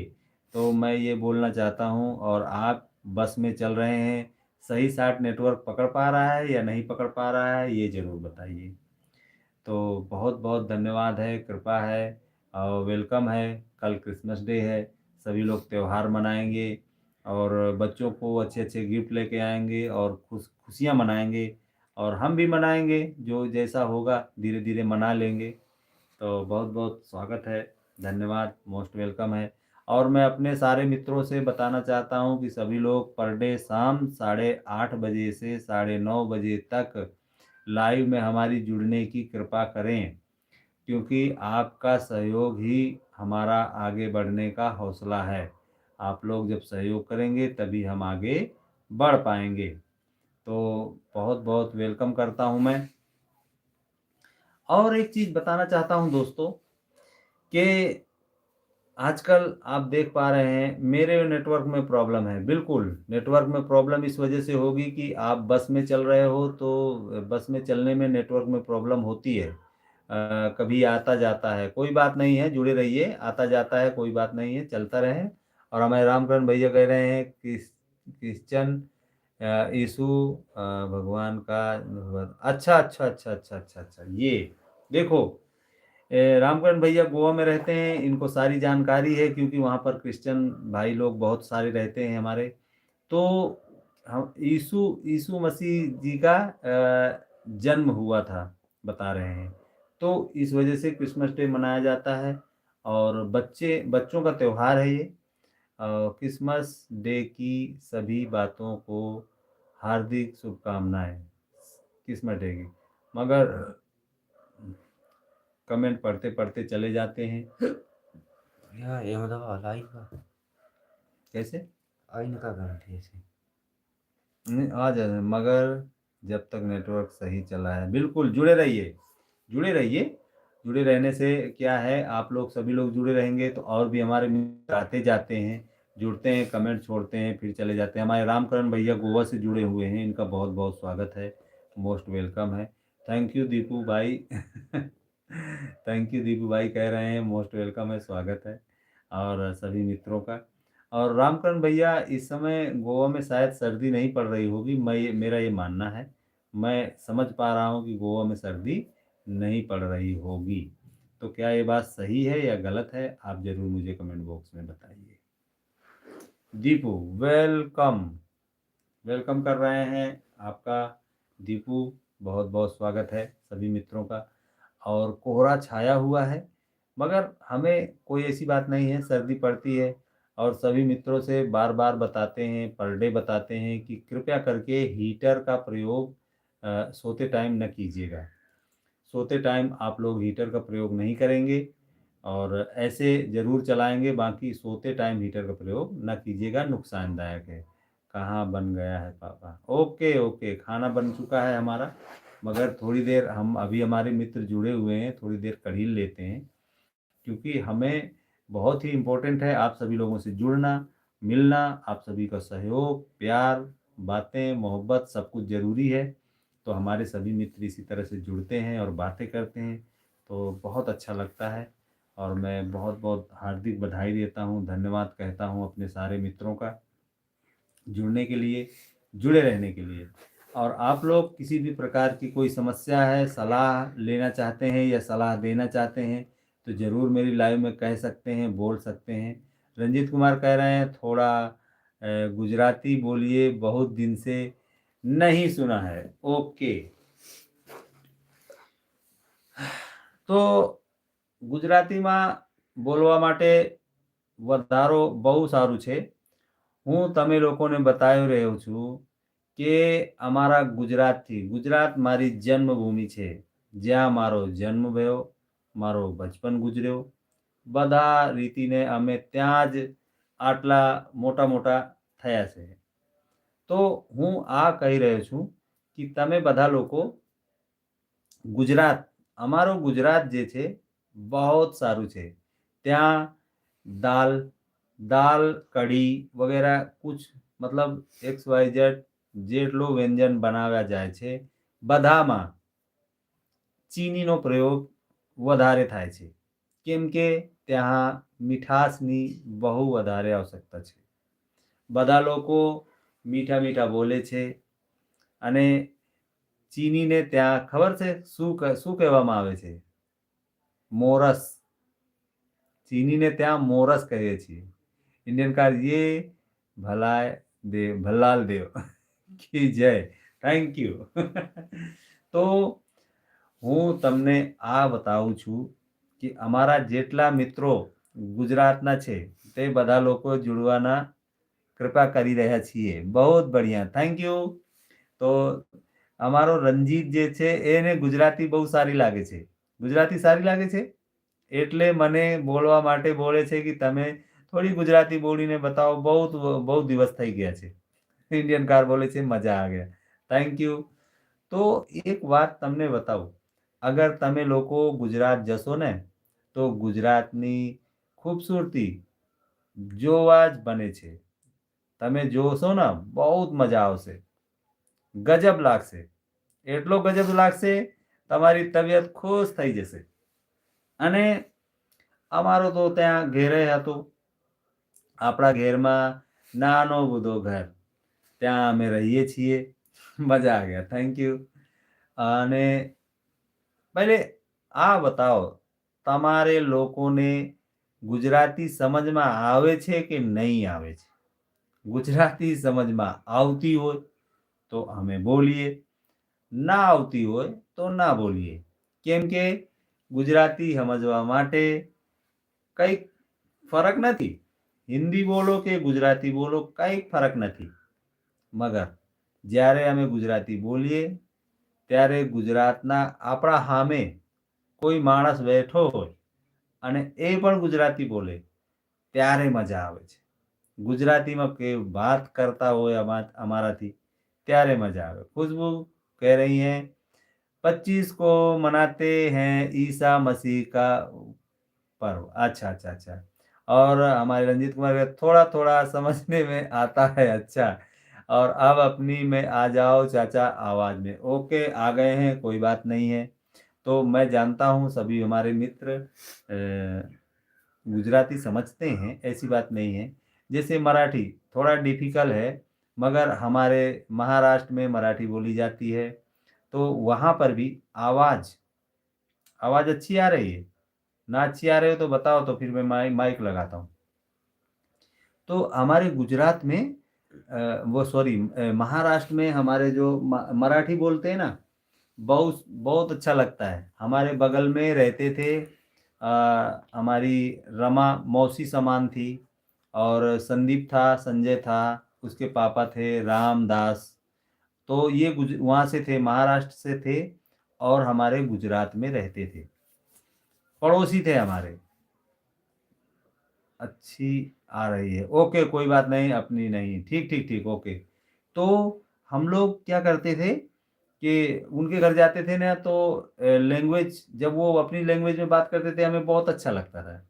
[SPEAKER 1] तो मैं ये बोलना चाहता हूँ, और आप बस में चल रहे हैं, सही साट नेटवर्क पकड़ पा रहा है या नहीं पकड़ पा रहा है, ये ज़रूर बताइए। तो बहुत बहुत धन्यवाद है, कृपा है और वेलकम है। कल क्रिसमस डे है, सभी लोग त्यौहार मनाएंगे और बच्चों को अच्छे अच्छे गिफ्ट लेके आएंगे और खुशियाँ मनाएंगे, और हम भी मनाएंगे, जो जैसा होगा धीरे धीरे मना लेंगे। तो बहुत बहुत स्वागत है, धन्यवाद, मोस्ट वेलकम है। और मैं अपने सारे मित्रों से बताना चाहता हूँ कि सभी लोग पर डे शाम 8:30 बजे से 9:30 बजे तक लाइव में हमारी जुड़ने की कृपा करें, क्योंकि आपका सहयोग ही हमारा आगे बढ़ने का हौसला है। आप लोग जब सहयोग करेंगे तभी हम आगे बढ़ पाएंगे। तो बहुत बहुत वेलकम करता हूँ मैं। और एक चीज़ बताना चाहता हूँ दोस्तों, कि आजकल आप देख पा रहे हैं मेरे नेटवर्क में प्रॉब्लम है। बिल्कुल नेटवर्क में प्रॉब्लम इस वजह से होगी कि आप बस में चल रहे हो, तो बस में चलने में नेटवर्क में प्रॉब्लम होती है। कभी आता जाता है, कोई बात नहीं है, जुड़े रहिए, आता जाता है कोई बात नहीं है, चलता रहे। और हमारे रामकरण भैया कह रहे हैं कि क्रिश्चियन यीशु भगवान का, अच्छा अच्छा अच्छा अच्छा अच्छा अच्छा, ये देखो, रामकरण भैया गोवा में रहते हैं, इनको सारी जानकारी है, क्योंकि वहाँ पर क्रिश्चियन भाई लोग बहुत सारे रहते हैं हमारे। तो हम यीशु यीशु मसीह जी का जन्म हुआ था, बता रहे हैं। तो इस वजह से क्रिसमस डे मनाया जाता है और बच्चों का त्योहार है ये। क्रिसमस डे की सभी बातों को हार्दिक शुभकामनाएं क्रिसमस डे की। मगर कमेंट पढ़ते पढ़ते चले जाते हैं।
[SPEAKER 2] या ये मतलब लाइव का
[SPEAKER 1] कैसे
[SPEAKER 2] आई ना का गारंटी ऐसे
[SPEAKER 1] नहीं आ जाए, मगर जब तक नेटवर्क सही चला है बिल्कुल जुड़े रहिए, जुड़े रहिए। जुड़े रहने से क्या है, आप लोग सभी लोग जुड़े रहेंगे तो और भी हमारे मित्र आते जाते हैं, जुड़ते हैं, कमेंट छोड़ते हैं, फिर चले जाते हैं। हमारे रामकरण भैया गोवा से जुड़े हुए हैं, इनका बहुत बहुत स्वागत है, मोस्ट वेलकम है। थैंक यू दीपू भाई थैंक यू दीपू भाई कह रहे हैं मोस्ट वेलकम है, स्वागत है और सभी मित्रों का। और रामकरण भैया इस समय गोवा में शायद सर्दी नहीं पड़ रही होगी, मेरा ये मानना है। मैं समझ पा रहा हूँ कि गोवा में सर्दी नहीं पड़ रही होगी। तो क्या ये बात सही है या गलत है, आप ज़रूर मुझे कमेंट बॉक्स में बताइए। दीपू वेलकम, वेलकम कर रहे हैं आपका दीपू, बहुत बहुत स्वागत है सभी मित्रों का। और कोहरा छाया हुआ है, मगर हमें कोई ऐसी बात नहीं है, सर्दी पड़ती है। और सभी मित्रों से बार बार बताते हैं, पर डे बताते हैं कि कृपया करके हीटर का प्रयोग सोते टाइम न कीजिएगा। सोते टाइम आप लोग हीटर का प्रयोग नहीं करेंगे और ऐसे ज़रूर चलाएंगे, बाकी सोते टाइम हीटर का प्रयोग न कीजिएगा, नुकसानदायक है। कहाँ बन गया है पापा? ओके ओके, खाना बन चुका है हमारा, मगर थोड़ी देर हम अभी हमारे मित्र जुड़े हुए हैं, थोड़ी देर कढ़ील लेते हैं, क्योंकि हमें बहुत ही इम्पोर्टेंट है आप सभी लोगों से जुड़ना, मिलना, आप सभी का सहयोग, प्यार, बातें, मोहब्बत सब कुछ ज़रूरी है। तो हमारे सभी मित्र इसी तरह से जुड़ते हैं और बातें करते हैं, तो बहुत अच्छा लगता है। और मैं बहुत बहुत हार्दिक बधाई देता हूँ, धन्यवाद कहता हूँ अपने सारे मित्रों का जुड़ने के लिए, जुड़े रहने के लिए। और आप लोग किसी भी प्रकार की कोई समस्या है, सलाह लेना चाहते हैं या सलाह देना चाहते हैं, तो ज़रूर मेरी लाइव में कह सकते हैं, बोल सकते हैं। रंजीत कुमार कह रहे हैं थोड़ा गुजराती बोलिए, बहुत दिन से नहीं सुना है। ओके, तो ગુજરાતીમાં બોલવા માટે વધારો બહુ સારું છે। હું તમે લોકોને બતાવી રહ્યો છું કે અમારા ગુજરાતથી, ગુજરાત મારી જન્મભૂમિ છે, જ્યાં મારો જન્મ થયો, મારો બચપન ગુજર્યો, બધા રીતિને અમે ત્યાં જ આટલા મોટા મોટા થયા છે। તો હું આ કહી રહ્યો છું કે તમે બધા લોકો ગુજરાત, અમારું ગુજરાત જે છે बहुत સારું છે। ત્યાં દાલ દાલ કઢી વગેરે कुछ मतलब XYZ જેટલો વ્યંજન બનાવ્યા જાય છે, બધામાં ચીનીનો પ્રયોગ વધારે થાય છે, કેમ કે ત્યાં મીઠાશની બહુ વધારે આવશ્યકતા છે। બધા લોકો મીઠા મીઠા બોલે છે અને ચીનીને ત્યાં ખબર છે શું કહેવામાં આવે છે? મોરસ। ચીનીને ત્યાં મોરસ કહીએ છીએ। इंडियन कार ये भलाय देव, भल्लाल देव की जय। थैंक यू तो હું તમને આ બતાવું છું કે અમારા જેટલા મિત્રો ગુજરાતના છે તે બધા લોકો जुड़वाना कृपा કરી રહ્યા છીએ। बहुत बढ़िया, थैंक यू। तो અમારો રંજીત જે છે એને ગુજરાતી બહુ સારી લાગે છે, ગુજરાતી સારી લાગે છે, એટલે મને બોલવા માટે બોલે છે કે તમે થોડી ગુજરાતી બોલીને બતાવો, બહુ દિવસ થઈ ગયા છે। ઇન્ડિયન કાર બોલે છે મજા आ गया, थैंक यू। तो एक વાત તમને બતાવું, અગર તમે લોકો ગુજરાત જશો ને તો ગુજરાતની ખૂબસૂરતી જોવા જ બને છે। તમે જોશો ને બહુ મજા આવશે, ગજબ લાગશે, એટલો ગજબ લાગશે, તમારી તબિયત ખુશ થઈ જશે। અને અમારો તો ત્યાં ઘેરે હતો, આપણા ઘેરમાં નાનો બુધો ઘર, ત્યાં અમે રહીએ છીએ, મજા आ गया, थैंक यू। અને पहले આ બતાવો, તમારે લોકોને ગુજરાતી સમજમાં આવે છે કે નહીં આવે છે? ગુજરાતી સમજમાં આવતી હોય તો અમે બોલીએ, ના આવતી હોય તો ના બોલીએ. કેમ કે ગુજરાતી સમજવા માટે કંઈક ફરક નથી. હિન્દી બોલો કે ગુજરાતી બોલો કંઈક ફરક નથી. મગર જ્યારે અમે ગુજરાતી બોલીએ ત્યારે ગુજરાતના આપણા સામે કોઈ માણસ બેઠો હોય અને એ પણ ગુજરાતી બોલે ત્યારે મજા આવે છે. ગુજરાતીમાં કે बात करता હોય हमाराથી ત્યારે મજા આવે. खुशबू कह रही हैं 25 को मनाते हैं ईसा मसीह का पर्व। अच्छा अच्छा अच्छा। और हमारे रंजीत कुमार का थोड़ा थोड़ा समझने में आता है। अच्छा, और अब अपनी में आ जाओ चाचा आवाज में। ओके, आ गए हैं, कोई बात नहीं है। तो मैं जानता हूँ सभी हमारे मित्र गुजराती समझते हैं, ऐसी बात नहीं है। जैसे मराठी थोड़ा डिफिकल्ट है, मगर हमारे महाराष्ट्र में मराठी बोली जाती है, तो वहाँ पर भी आवाज़ अच्छी आ रही है? ना अच्छी आ रही हो तो बताओ, तो फिर मैं माइक लगाता हूँ। तो हमारे गुजरात में महाराष्ट्र में हमारे जो मराठी बोलते हैं ना, बहुत बहुत अच्छा लगता है। हमारे बगल में रहते थे, हमारी रमा मौसी समान थी, और संदीप था, संजय था, उसके पापा थे रामदास। तो ये वहाँ से थे, महाराष्ट्र से थे, और हमारे गुजरात में रहते थे, पड़ोसी थे हमारे। अच्छी आ रही है, ओके, कोई बात नहीं, अपनी नहीं, ठीक ठीक ठीक, ओके। तो हम लोग क्या करते थे कि उनके घर जाते थे ना, तो लैंग्वेज जब वो अपनी लैंग्वेज में बात करते थे हमें बहुत अच्छा लगता था।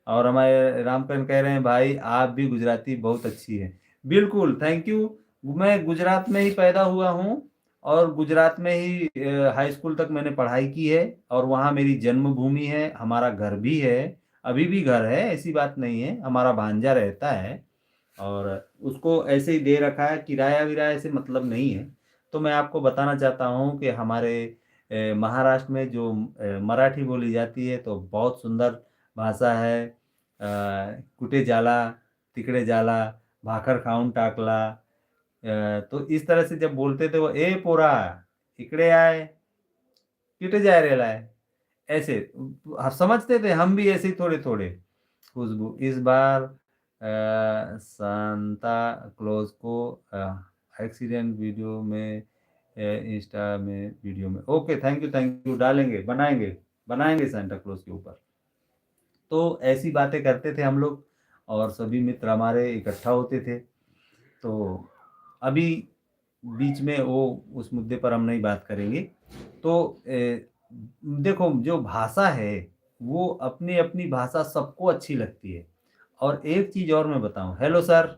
[SPEAKER 1] और हमारे रामकरण कह रहे हैं भाई आप भी गुजराती बहुत अच्छी है। बिल्कुल, थैंक यू। मैं गुजरात में ही पैदा हुआ हूँ, और गुजरात में ही हाई स्कूल तक मैंने पढ़ाई की है, और वहाँ मेरी जन्मभूमि है, हमारा घर भी है, अभी भी घर है, ऐसी बात नहीं है। हमारा भांजा रहता है, और उसको ऐसे ही दे रखा है, किराया विराया से मतलब नहीं है। तो मैं आपको बताना चाहता हूँ कि हमारे महाराष्ट्र में जो मराठी बोली जाती है तो बहुत सुंदर भाषा है। कुठे जाला, तिकडे जाला, भाकर खाऊन टाकला। तो इस तरह से जब बोलते थे वो, ए पोरा इकडे आए, किटे जा रेला है, ऐसे समझते थे हम भी ऐसे ही थोड़े थोड़े। खुशबू इस बार सांता क्लॉज को एक्सीडेंट वीडियो में इंस्टा में वीडियो में, ओके, थैंक यू, डालेंगे, बनाएंगे सांता क्लॉज के ऊपर। तो ऐसी बातें करते थे हम लोग, और सभी मित्र हमारे इकट्ठा होते थे। तो अभी बीच में वो उस मुद्दे पर हम नहीं बात करेंगे। तो देखो, जो भाषा है वो अपनी अपनी भाषा सबको अच्छी लगती है। और एक चीज़ और मैं बताऊं, हेलो सर,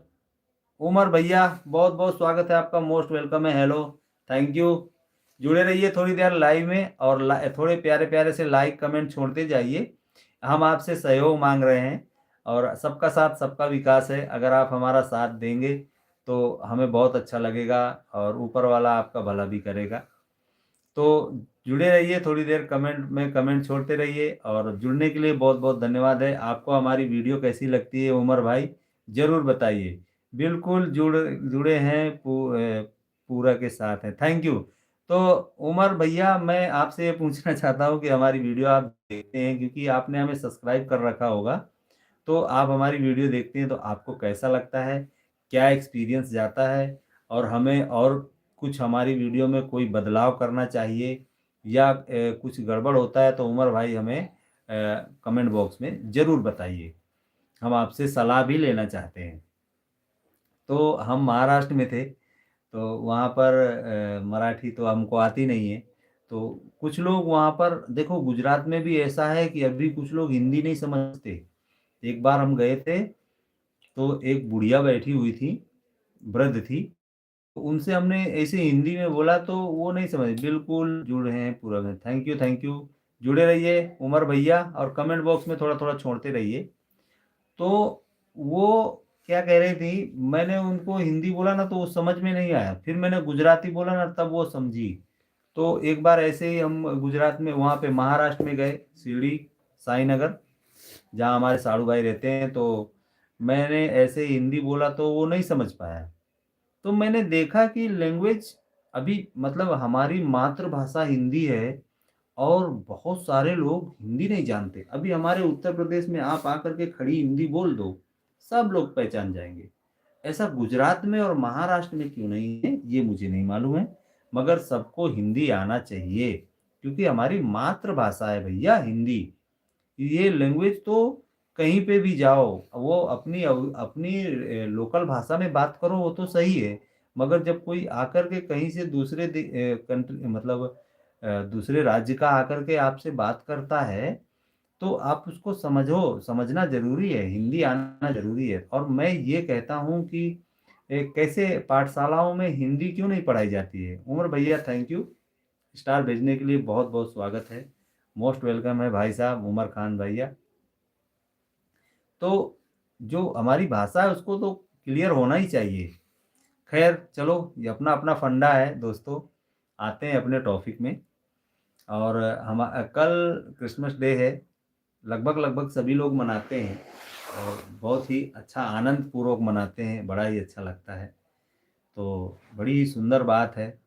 [SPEAKER 1] उमर भैया, बहुत बहुत स्वागत है आपका, मोस्ट वेलकम है, हेलो, थैंक यू। जुड़े रहिए थोड़ी देर लाइव में, और थोड़े प्यारे प्यारे से लाइक कमेंट छोड़ते जाइए। हम आपसे सहयोग मांग रहे हैं, और सबका साथ सबका विकास है। अगर आप हमारा साथ देंगे तो हमें बहुत अच्छा लगेगा, और ऊपर वाला आपका भला भी करेगा। तो जुड़े रहिए थोड़ी देर, कमेंट में कमेंट छोड़ते रहिए, और जुड़ने के लिए बहुत बहुत धन्यवाद है। आपको हमारी वीडियो कैसी लगती है उमर भाई, ज़रूर बताइए। बिल्कुल जुड़े हैं, पूरा के साथ हैं, थैंक यू। तो उमर भैया, मैं आपसे ये पूछना चाहता हूँ कि हमारी वीडियो आप देखते हैं, क्योंकि आपने हमें सब्सक्राइब कर रखा होगा, तो आप हमारी वीडियो देखते हैं तो आपको कैसा लगता है, क्या एक्सपीरियंस जाता है, और हमें और कुछ हमारी वीडियो में कोई बदलाव करना चाहिए, या कुछ गड़बड़ होता है तो उमर भाई हमें कमेंट बॉक्स में ज़रूर बताइए। हम आपसे सलाह भी लेना चाहते हैं। तो हम महाराष्ट्र में थे, तो वहाँ पर मराठी तो हमको आती नहीं है। तो कुछ लोग वहाँ पर, देखो गुजरात में भी ऐसा है कि अभी कुछ लोग हिंदी नहीं समझते। एक बार हम गए थे, तो एक बुढ़िया बैठी हुई थी, वृद्ध थी, तो उनसे हमने ऐसे हिंदी में बोला तो वो नहीं समझे। बिल्कुल जुड़े हैं पूरा में, थैंक यू, जुड़े रहिए उमर भैया, और कमेंट बॉक्स में थोड़ा थोड़ा छोड़ते रहिए। तो वो क्या कह रही थी, मैंने उनको हिंदी बोला ना तो वो समझ में नहीं आया, फिर मैंने गुजराती बोला ना तब वो समझी। तो एक बार ऐसे ही हम गुजरात में, वहाँ पे महाराष्ट्र में गए, शिरडी साई नगर, जहाँ हमारे साड़ू भाई रहते हैं। तो मैंने ऐसे हिंदी बोला तो वो नहीं समझ पाया। तो मैंने देखा कि लैंग्वेज अभी मतलब हमारी मातृभाषा हिंदी है और बहुत सारे लोग हिंदी नहीं जानते। अभी हमारे उत्तर प्रदेश में आप आकर के खड़ी हिंदी बोल दो, सब लोग पहचान जाएंगे। ऐसा गुजरात में और महाराष्ट्र में क्यों नहीं है ये मुझे नहीं मालूम है, मगर सबको हिंदी आना चाहिए क्योंकि हमारी मातृभाषा है भैया हिंदी। ये लैंग्वेज तो कहीं पे भी जाओ, वो अपनी अपनी लोकल भाषा में बात करो वो तो सही है, मगर जब कोई आकर के कहीं से दूसरे कंट्री मतलब दूसरे राज्य का आकर के आपसे बात करता है तो आप उसको समझो, समझना जरूरी है, हिंदी आना जरूरी है। और मैं ये कहता हूँ कि कैसे पाठशालाओं में हिंदी क्यों नहीं पढ़ाई जाती है। उमर भैया थैंक यू, स्टार भेजने के लिए बहुत बहुत स्वागत है, मोस्ट वेलकम है भाई साहब उमर खान भैया। तो जो हमारी भाषा है उसको तो क्लियर होना ही चाहिए। खैर चलो, ये अपना अपना फंडा है दोस्तों, आते हैं अपने टॉपिक में। और हम कल क्रिसमस डे है, लगभग लगभग सभी लोग मनाते हैं और बहुत ही अच्छा आनंद पूर्वक मनाते हैं, बड़ा ही अच्छा लगता है। तो बड़ी ही सुंदर बात है।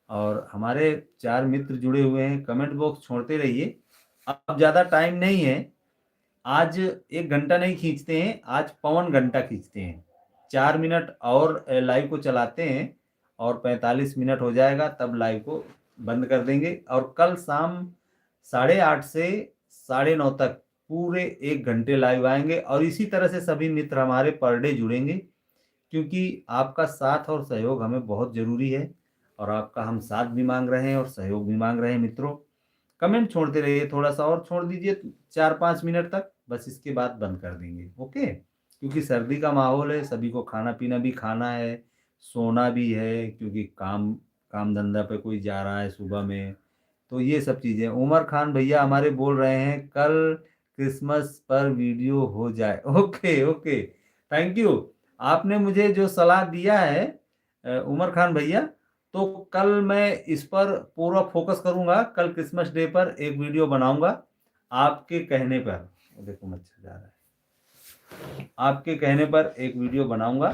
[SPEAKER 1] और हमारे 4 मित्र जुड़े हुए हैं, कमेंट बॉक्स छोड़ते रहिए। अब ज़्यादा टाइम नहीं है, आज 1 घंटा नहीं खींचते हैं, आज पौन घंटा खींचते हैं। 4 मिनट और लाइव को चलाते हैं और 45 मिनट हो जाएगा तब लाइव को बंद कर देंगे। और कल शाम 8:30 से 9:30 तक पूरे 1 घंटे लाइव आएंगे और इसी तरह से सभी मित्र हमारे पर डे जुड़ेंगे, क्योंकि आपका साथ और सहयोग हमें बहुत ज़रूरी है और आपका हम साथ भी मांग रहे हैं और सहयोग भी मांग रहे हैं मित्रों। कमेंट छोड़ते रहिए, थोड़ा सा और छोड़ दीजिए 4-5 मिनट तक, बस इसके बाद बंद कर देंगे ओके। क्योंकि सर्दी का माहौल है, सभी को खाना पीना भी खाना है, सोना भी है, क्योंकि काम धंधा पे कोई जा रहा है सुबह में। तो ये सब चीज़ें उमर खान भैया हमारे बोल रहे हैं कल क्रिसमस पर वीडियो हो जाए। Okay okay, thank you. आपने मुझे जो सलाह दिया है उमर खान भैया, तो कल मैं इस पर पूरा फोकस करूंगा, कल क्रिसमस डे पर एक वीडियो बनाऊंगा आपके कहने पर। देखो मच्छर जा रहा है, आपके कहने पर एक वीडियो बनाऊंगा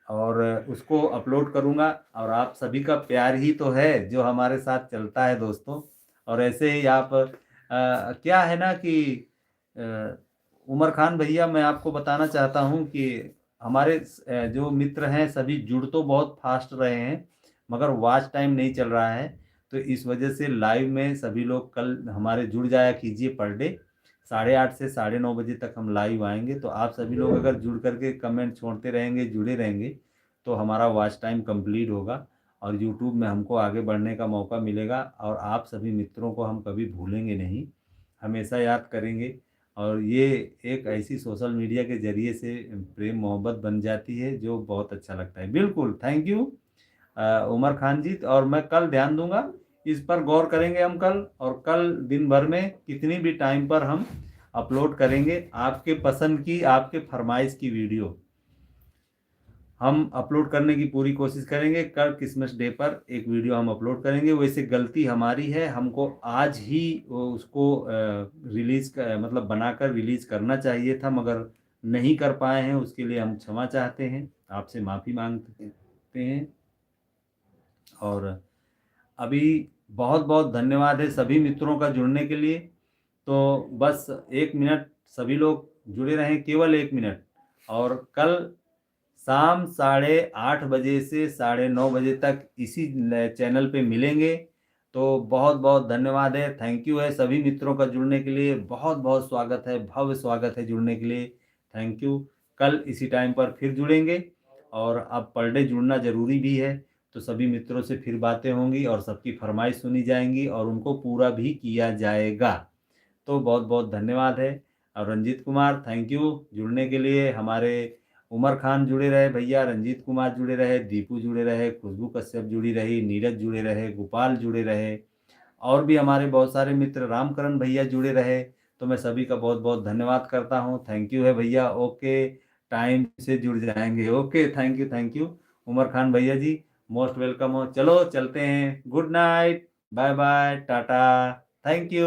[SPEAKER 1] और उसको अपलोड करूंगा। और आप सभी का प्यार ही तो है जो हमारे साथ चलता है दोस्तों। और ऐसे ही आप क्या है ना कि अ, उमर खान भैया, मैं आपको बताना चाहता हूं कि हमारे जो मित्र हैं सभी जुड़ तो बहुत फास्ट रहे हैं, मगर वॉच टाइम नहीं चल रहा है। तो इस वजह से लाइव में सभी लोग कल हमारे जुड़ जाया कीजिए। पर डे 8:30 से 9:30 बजे तक हम लाइव आएंगे। तो आप सभी लोग अगर जुड़ करके कमेंट छोड़ते रहेंगे, जुड़े रहेंगे, तो हमारा वॉच टाइम कंप्लीट होगा और यूट्यूब में हमको आगे बढ़ने का मौका मिलेगा। और आप सभी मित्रों को हम कभी भूलेंगे नहीं, हमेशा याद करेंगे। और ये एक ऐसी सोशल मीडिया के ज़रिए से प्रेम मोहब्बत बन जाती है जो बहुत अच्छा लगता है। बिल्कुल थैंक यू उमर खान जी। और मैं कल ध्यान दूंगा, इस पर गौर करेंगे हम कल। और कल दिन भर में कितनी भी टाइम पर हम अपलोड करेंगे आपके पसंद की, आपके फरमाइश की वीडियो हम अपलोड करने की पूरी कोशिश करेंगे। कल क्रिसमस डे पर एक वीडियो हम अपलोड करेंगे। वैसे गलती हमारी है, हमको आज ही उसको रिलीज मतलब बनाकर रिलीज करना चाहिए था, मगर नहीं कर पाए हैं। उसके लिए हम क्षमा चाहते हैं, आपसे माफ़ी मांगते हैं। और अभी बहुत बहुत धन्यवाद है सभी मित्रों का जुड़ने के लिए। तो बस 1 मिनट सभी लोग जुड़े रहें, केवल 1 मिनट। और कल शाम 8:30 बजे से 9:30 बजे तक इसी चैनल पे मिलेंगे। तो बहुत बहुत धन्यवाद है, थैंक यू है सभी मित्रों का जुड़ने के लिए। बहुत बहुत स्वागत है, भव्य स्वागत है जुड़ने के लिए, थैंक यू। कल इसी टाइम पर फिर जुड़ेंगे और अब पर डे जुड़ना ज़रूरी भी है। तो सभी मित्रों से फिर बातें होंगी और सबकी फरमाइश सुनी जाएंगी और उनको पूरा भी किया जाएगा। तो बहुत बहुत धन्यवाद है। और रंजीत कुमार थैंक यू जुड़ने के लिए। हमारे उमर खान जुड़े रहे भैया, रंजीत कुमार जुड़े रहे, दीपू जुड़े रहे, खुशबू कश्यप जुड़ी रही, नीरज जुड़े रहे, गोपाल जुड़े रहे, और भी हमारे बहुत सारे मित्र, रामकरण भैया जुड़े रहे। तो मैं सभी का बहुत बहुत धन्यवाद करता हूँ, थैंक यू है भैया। ओके, टाइम से जुड़ जाएंगे। Okay, thank you Umar Khan भैया जी, मोस्ट वेलकम हो। चलो चलते हैं, good night, bye bye, tata, thank you.